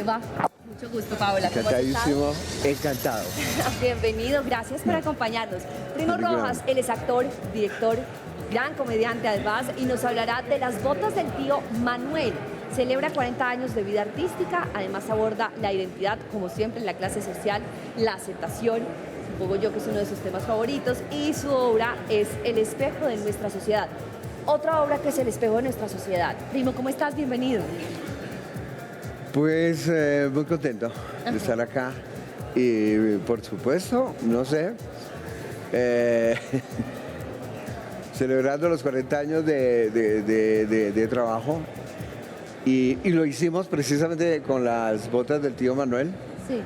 va? Mucho gusto, Paola. ¿Cómo has Encantadísimo, encantado. Bienvenido, gracias por acompañarnos. Primo Rojas, él es actor, director, gran comediante además, y nos hablará de las botas del tío Manuel. Celebra 40 años de vida artística, además aborda la identidad, como siempre, en la clase social, la aceptación, supongo yo que es uno de sus temas favoritos, y su obra es El espejo de nuestra sociedad. Otra obra que es El espejo de nuestra sociedad. Primo, ¿cómo estás? Bienvenido. Pues muy contento de estar acá y por supuesto, no sé, celebrando los 40 años de trabajo y lo hicimos precisamente con las botas del tío Manuel. Sí.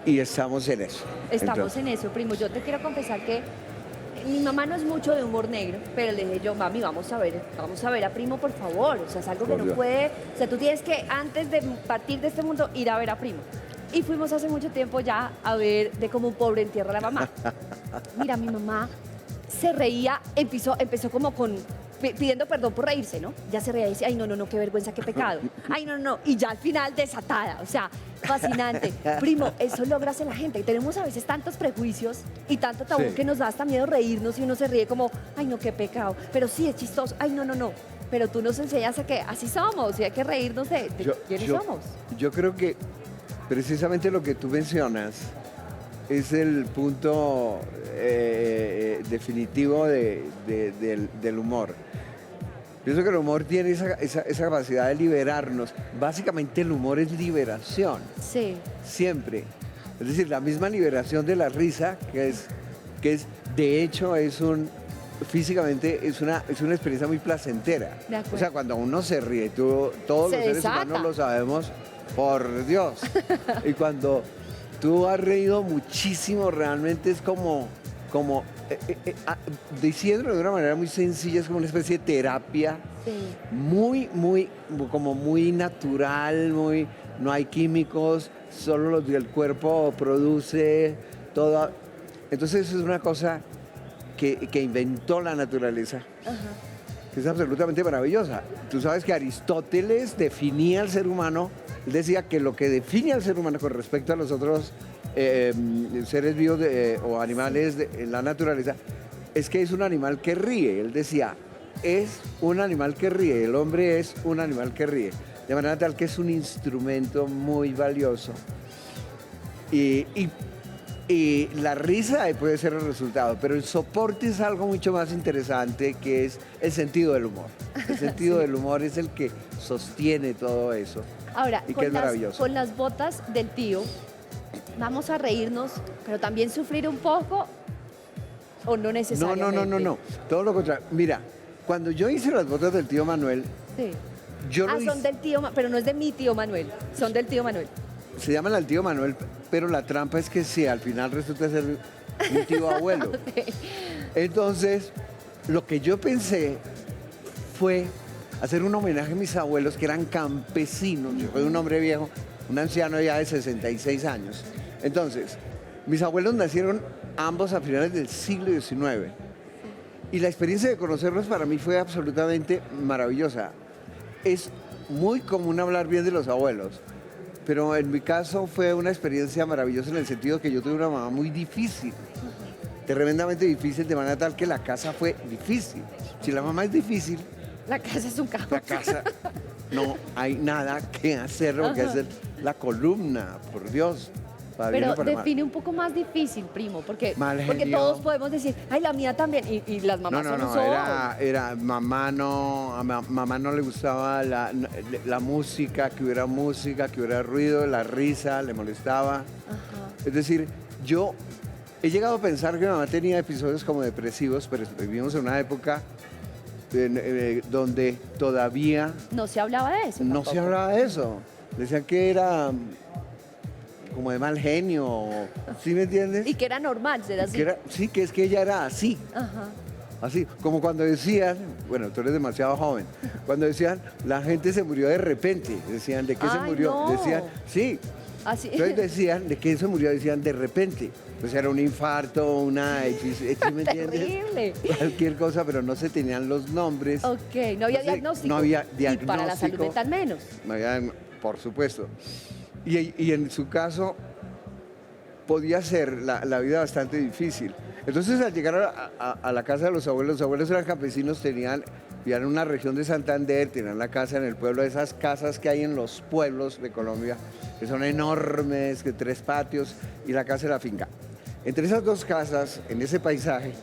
Y estamos en eso. Estamos en eso, primo. Yo te quiero confesar que mi mamá no es mucho de humor negro, pero le dije yo, mami, vamos a ver a Primo, por favor. O sea, es algo que no puede... O sea, tú tienes que, antes de partir de este mundo, ir a ver a Primo. Y fuimos hace mucho tiempo ya a ver de cómo un pobre entierra a la mamá. Mira, mi mamá se reía, empezó como pidiendo perdón por reírse, ¿no? Ya se reía y decía, ay, no, qué vergüenza, qué pecado. Ay, no. Y ya al final desatada, o sea, fascinante. Primo, eso logra hacer la gente. Y tenemos a veces tantos prejuicios y tanto tabú que nos da hasta miedo reírnos y uno se ríe como, ay, no, qué pecado. Pero sí, es chistoso. Ay, no. Pero tú nos enseñas a que así somos y hay que reírnos de quiénes somos. Yo creo que precisamente lo que tú mencionas es el punto definitivo del humor. Pienso que el humor tiene esa capacidad de liberarnos. Básicamente el humor es liberación. Sí. Siempre. Es decir, la misma liberación de la risa, que es de hecho, físicamente es una experiencia muy placentera. O sea, cuando uno se ríe, todos los seres humanos lo sabemos, por Dios. Y cuando tú has reído muchísimo, realmente es como diciéndolo de una manera muy sencilla, es como una especie de terapia, muy natural, no hay químicos, solo los del cuerpo produce todo. Entonces eso es una cosa que inventó la naturaleza, que es absolutamente maravillosa. Tú sabes que Aristóteles definía al ser humano, él decía que lo que define al ser humano con respecto a los otros seres vivos o animales en la naturaleza es que es un animal que ríe. Él decía, es un animal que ríe, el hombre es un animal que ríe, de manera tal que es un instrumento muy valioso y la risa puede ser el resultado, pero el soporte es algo mucho más interesante, que es el sentido del humor. El sentido del humor es el que sostiene todo eso. Ahora, y que es maravilloso. Con las botas del tío vamos a reírnos, pero también sufrir un poco, ¿o no necesariamente? No. Todo lo contrario. Mira, cuando yo hice las botas del tío Manuel, yo lo hice... son del tío, pero no es de mi tío Manuel, son del tío Manuel. Se llaman al tío Manuel, pero la trampa es que sí, al final resulta ser un tío abuelo. Entonces, lo que yo pensé fue hacer un homenaje a mis abuelos, que eran campesinos. Yo soy un hombre viejo, un anciano ya de 66 años. Entonces, mis abuelos nacieron ambos a finales del siglo XIX. Y la experiencia de conocerlos para mí fue absolutamente maravillosa. Es muy común hablar bien de los abuelos, pero en mi caso fue una experiencia maravillosa en el sentido que yo tuve una mamá muy difícil, tremendamente difícil, de manera tal que la casa fue difícil. Si la mamá es difícil, la casa es un caos. La casa no hay nada que hacer, porque hacer la columna, por Dios. Pero define un poco más difícil, primo, porque todos podemos decir, ay, la mía también, y las mamás son. Mamá no le gustaba la música, que hubiera ruido, la risa, le molestaba. Es decir, yo he llegado a pensar que mi mamá tenía episodios como depresivos, pero vivimos en una época donde todavía... No se hablaba de eso. No se hablaba de eso. Decían que era como de mal genio, ¿sí me entiendes? Y que era normal ser así. Que es que ella era así. Así, como cuando decían, bueno, tú eres demasiado joven, cuando decían, la gente se murió de repente, decían, ¿de qué se murió? No. Decían, sí. Así. Entonces decían, ¿de qué se murió? Decían, de repente. Pues era un infarto, ¿sí me entiendes? Terrible. Cualquier cosa, pero no se tenían los nombres. Ok, no había diagnóstico. No había diagnóstico. Y para la salud mental menos. por supuesto. Y en su caso podía ser la vida bastante difícil. Entonces al llegar a la casa de los abuelos eran campesinos, vivían en una región de Santander, tenían la casa en el pueblo, esas casas que hay en los pueblos de Colombia, que son enormes, que 3 patios, y la casa de la finca. Entre esas 2 casas, en ese paisaje,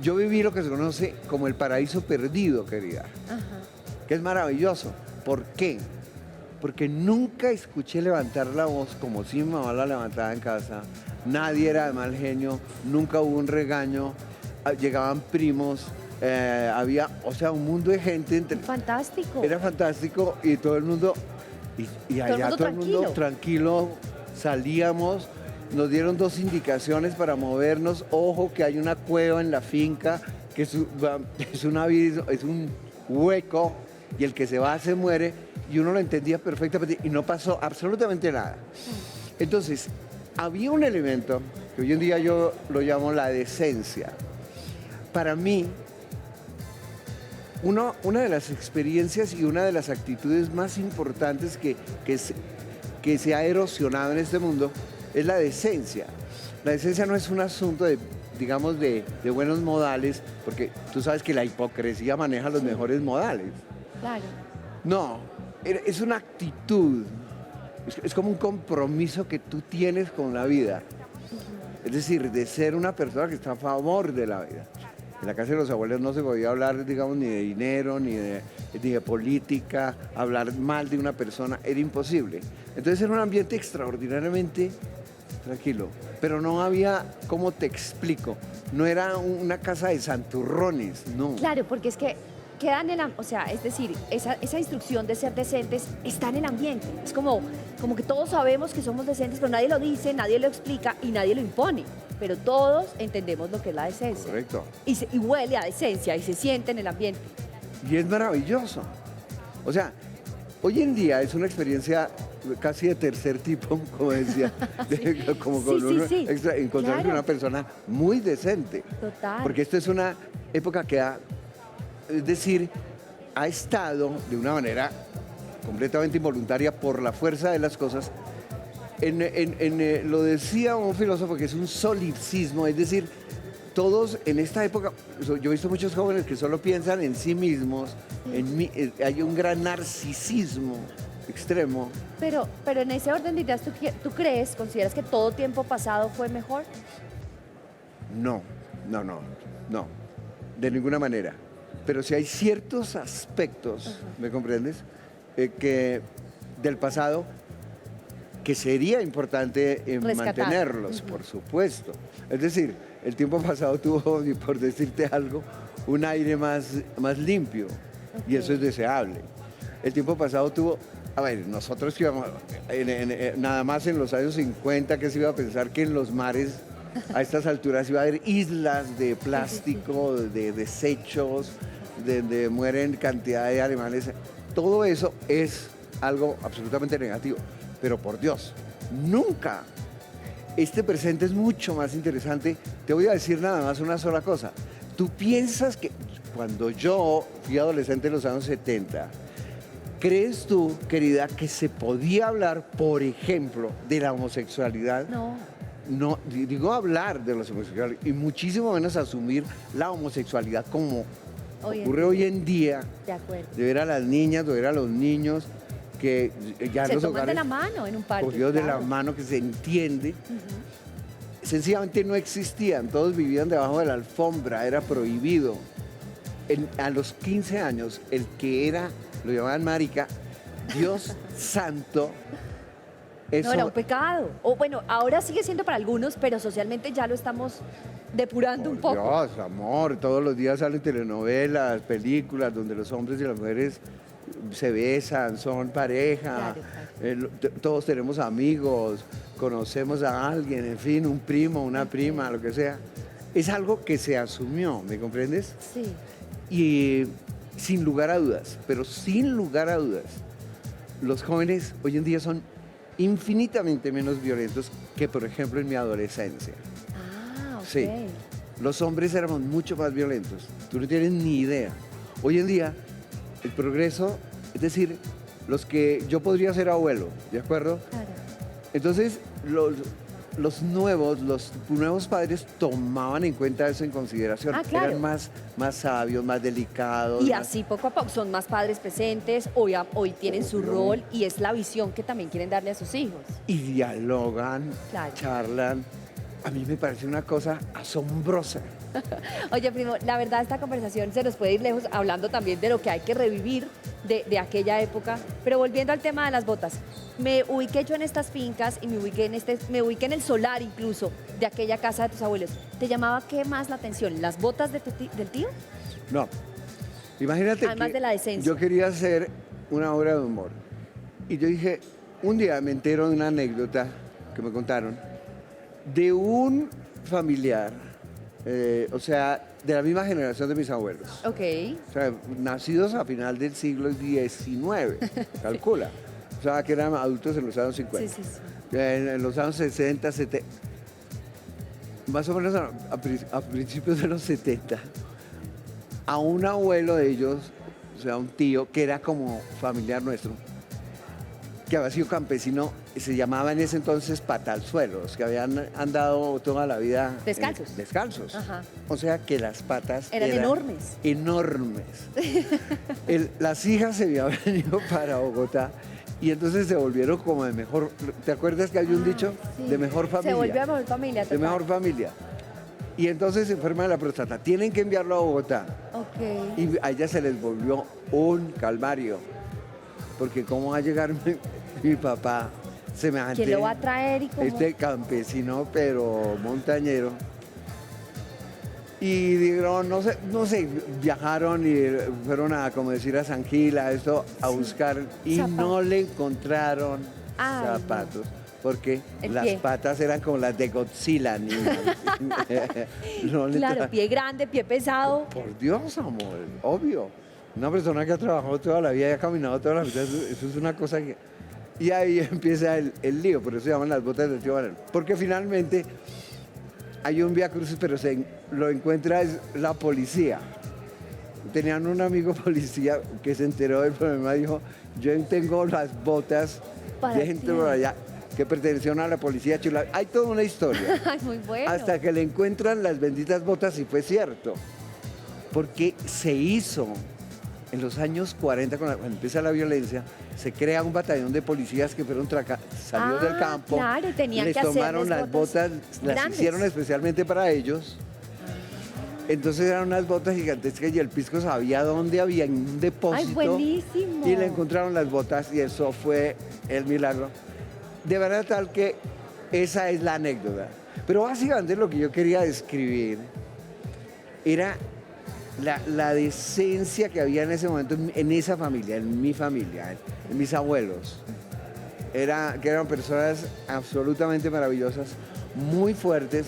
yo viví lo que se conoce como el paraíso perdido, querida. Ajá. Que es maravilloso. ¿Por qué? Porque nunca escuché levantar la voz como si mi mamá la levantaba en casa. Nadie era de mal genio, nunca hubo un regaño, llegaban primos, había, o sea, un mundo de gente. Fantástico. Era fantástico y todo el mundo, y allá todo el mundo tranquilo, salíamos, nos dieron 2 indicaciones para movernos, ojo que hay una cueva en la finca, que es un hueco y el que se va se muere, y uno lo entendía perfectamente y no pasó absolutamente nada. Entonces, había un elemento que hoy en día yo lo llamo la decencia. Para mí, una de las experiencias y una de las actitudes más importantes que se ha erosionado en este mundo es la decencia. La decencia no es un asunto digamos, de buenos modales, porque tú sabes que la hipocresía maneja los mejores modales. Claro. No, es una actitud, es como un compromiso que tú tienes con la vida. Es decir, de ser una persona que está a favor de la vida. En la casa de los abuelos no se podía hablar, digamos, ni de dinero, ni de política, hablar mal de una persona, era imposible. Entonces era un ambiente extraordinariamente tranquilo, pero no había, ¿cómo te explico? No era una casa de santurrones, no. Claro, porque es que queda en o sea, es decir, esa instrucción de ser decentes está en el ambiente. Es como que todos sabemos que somos decentes, pero nadie lo dice, nadie lo explica y nadie lo impone. Pero todos entendemos lo que es la decencia. Correcto. Y huele a decencia y se siente en el ambiente. Y es maravilloso. O sea, hoy en día es una experiencia casi de tercer tipo, como decía, como con encontrar con una persona muy decente. Total. Porque esto es una época que es decir, ha estado de una manera completamente involuntaria por la fuerza de las cosas. Lo decía un filósofo que es un solipsismo, es decir, todos en esta época, yo he visto muchos jóvenes que solo piensan en sí mismos, hay un gran narcisismo extremo. Pero en ese orden de ideas, ¿tú consideras que todo tiempo pasado fue mejor? No, de ninguna manera. Pero si hay ciertos aspectos, ¿me comprendes? Que del pasado que sería importante mantenerlos, por supuesto. Es decir, el tiempo pasado tuvo, por decirte algo, un aire más limpio, y eso es deseable. El tiempo pasado tuvo, a ver, nosotros íbamos, nada más en los años 50, que se iba a pensar que en los mares a estas alturas iba a haber islas de plástico, de desechos, donde mueren cantidad de animales. Todo eso es algo absolutamente negativo. Pero por Dios, nunca. Este presente es mucho más interesante. Te voy a decir nada más una sola cosa. Tú piensas que cuando yo fui adolescente en los años 70, ¿crees tú, querida, que se podía hablar, por ejemplo, de la homosexualidad? No, digo hablar de los homosexuales y muchísimo menos asumir la homosexualidad como ocurre hoy en día. De acuerdo. De ver a las niñas, de ver a los niños que ya se los toman hogares de la mano en un parque. Cogidos de la mano, que se entiende. Sencillamente no existían, todos vivían debajo de la alfombra, era prohibido. A los 15 años, el que era, lo llamaban marica, Dios santo. Eso, no, era un pecado. O bueno, ahora sigue siendo para algunos, pero socialmente ya lo estamos depurando un poco. Dios, amor, todos los días salen telenovelas, películas donde los hombres y las mujeres se besan, son pareja, claro. Todos tenemos amigos, conocemos a alguien, en fin, un primo, una prima, lo que sea. Es algo que se asumió, ¿me comprendes? Sí. Y sin lugar a dudas, pero sin lugar a dudas, los jóvenes hoy en día son infinitamente menos violentos que, por ejemplo, en mi adolescencia. Ah, ok. Sí, los hombres éramos mucho más violentos, tú no tienes ni idea. Hoy en día, el progreso, es decir, los que yo podría ser abuelo, ¿de acuerdo? Claro. Entonces, los nuevos padres tomaban en cuenta eso en consideración. Ah, claro. Eran más sabios, más delicados. Y más- así poco a poco son más padres presentes, hoy tienen su Obvio. rol y es la visión que también quieren darle a sus hijos. Y dialogan, Claro. charlan. A mí me parece una cosa asombrosa. Oye, primo, la verdad esta conversación se nos puede ir lejos hablando también de lo que hay que revivir de aquella época. Pero volviendo al tema de las botas, me ubiqué yo en estas fincas y me ubiqué en el solar incluso de aquella casa de tus abuelos. ¿Te llamaba qué más la atención? ¿Las botas del tío? No. Imagínate Además que de la decencia. yo quería hacer una obra de humor. Y yo dije, un día me entero de una anécdota que me contaron de un familiar, o sea, de la misma generación de mis abuelos. Ok. O sea, nacidos a final del siglo XIX, calcula. O sea, que eran adultos en los años 50. Sí, sí, sí. En los años 60, 70, más o menos a principios de los 70, a un abuelo de ellos, o sea, un tío que era como familiar nuestro, que había sido campesino, se llamaba en ese entonces patalzuelos, que habían andado toda la vida Descalzos. descalzos. Ajá. O sea que las patas Eran enormes. Enormes. Las hijas se habían venido para Bogotá y entonces se volvieron como de mejor. ¿Te acuerdas que hay un dicho? Sí. De mejor familia. Se volvió de mejor familia. De total. mejor familia. Y entonces se enferma de la próstata. Tienen que enviarlo a Bogotá. Ok. Y a ella se les volvió un calvario. Porque cómo va a llegar mi papá semejante. ¿Quién lo va a traer y cómo? Este campesino, pero montañero. Y dijeron, no sé, viajaron y fueron a, como decir, a San Gil, a esto, a buscar. Y Zapatos. no le encontraron Ay, no. zapatos. Porque El las pie. patas eran como las de Godzilla. No le Claro, tra- pie grande, pie pesado. Por Dios, amor, obvio. Una persona que ha trabajado toda la vida y ha caminado toda la vida, eso es una cosa que... Y ahí empieza el lío, por eso se llaman las botas del tío Banano. Porque finalmente hay un viacrucis, pero lo encuentra es la policía. Tenían un amigo policía que se enteró del problema y dijo, yo tengo las botas Para de gente ti. por allá que pertenecieron a la policía chula. Hay toda una historia. Ay, muy bueno. Hasta que le encuentran las benditas botas y fue cierto. Porque se hizo en los años 40, cuando empieza la violencia, se crea un batallón de policías que fueron salidos del campo. Claro, y tenían les que tomaron hacerles las botas, las grandes. hicieron especialmente para ellos. Entonces eran unas botas gigantescas y el pisco sabía dónde había en un depósito. Ay, buenísimo. Y le encontraron las botas y eso fue el milagro. De verdad tal que esa es la anécdota. Pero básicamente lo que yo quería describir era la decencia que había en ese momento en esa familia, en mi familia, en mis abuelos. Que eran personas absolutamente maravillosas, muy fuertes.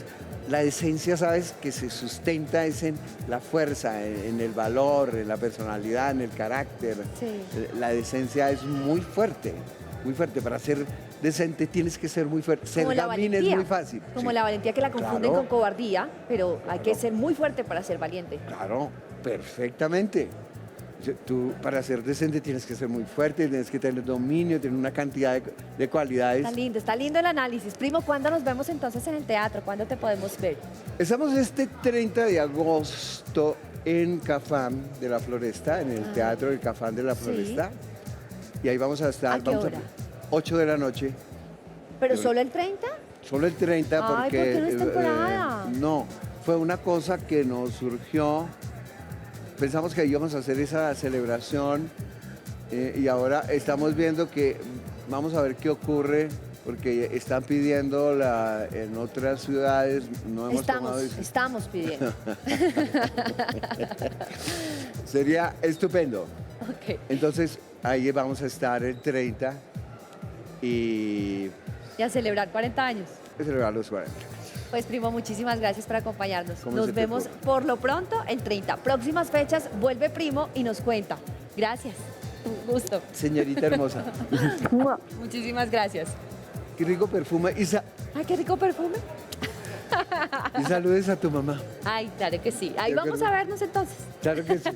La decencia, sabes, que se sustenta es en la fuerza, en el valor, en la personalidad, en el carácter. Sí. La decencia es muy fuerte, muy fuerte. Para ser decente tienes que ser muy fuerte. Ser Como la gamín es valentía. muy fácil. Como Sí. la valentía que la confunden Claro. con cobardía, pero hay que Claro. ser muy fuerte para ser valiente. Claro, perfectamente. Tú para ser decente tienes que ser muy fuerte, tienes que tener dominio, tener una cantidad de cualidades. Está lindo el análisis. Primo, ¿cuándo nos vemos entonces en el teatro? ¿Cuándo te podemos ver? Estamos este 30 de agosto en Cafán de la Floresta, en el Teatro del Cafán de la Sí. Floresta. Y ahí vamos a estar. ¿A qué vamos hora? 8 de la noche. ¿Pero Yo- solo el 30? Solo el 30 Ay, porque... ¿por qué no es temporada? no, fue una cosa que nos surgió. Pensamos que íbamos a hacer esa celebración y ahora estamos viendo que vamos a ver qué ocurre porque están pidiendo en otras ciudades, no hemos tomado decisión. Estamos pidiendo. Sería estupendo. Ok. Entonces ahí vamos a estar el 30 y Y a celebrar 40 años. celebrar los 40. Pues primo, muchísimas gracias por acompañarnos. ¿Cómo Nos se te vemos ocurre? por lo pronto el 30. Próximas fechas, vuelve primo y nos cuenta. Gracias. Un gusto. Señorita hermosa, Muchísimas gracias. qué rico perfume Ay, qué rico perfume. y saludes a tu mamá. Ay, claro que sí. Ahí Yo vamos creo- a vernos entonces. Claro que sí.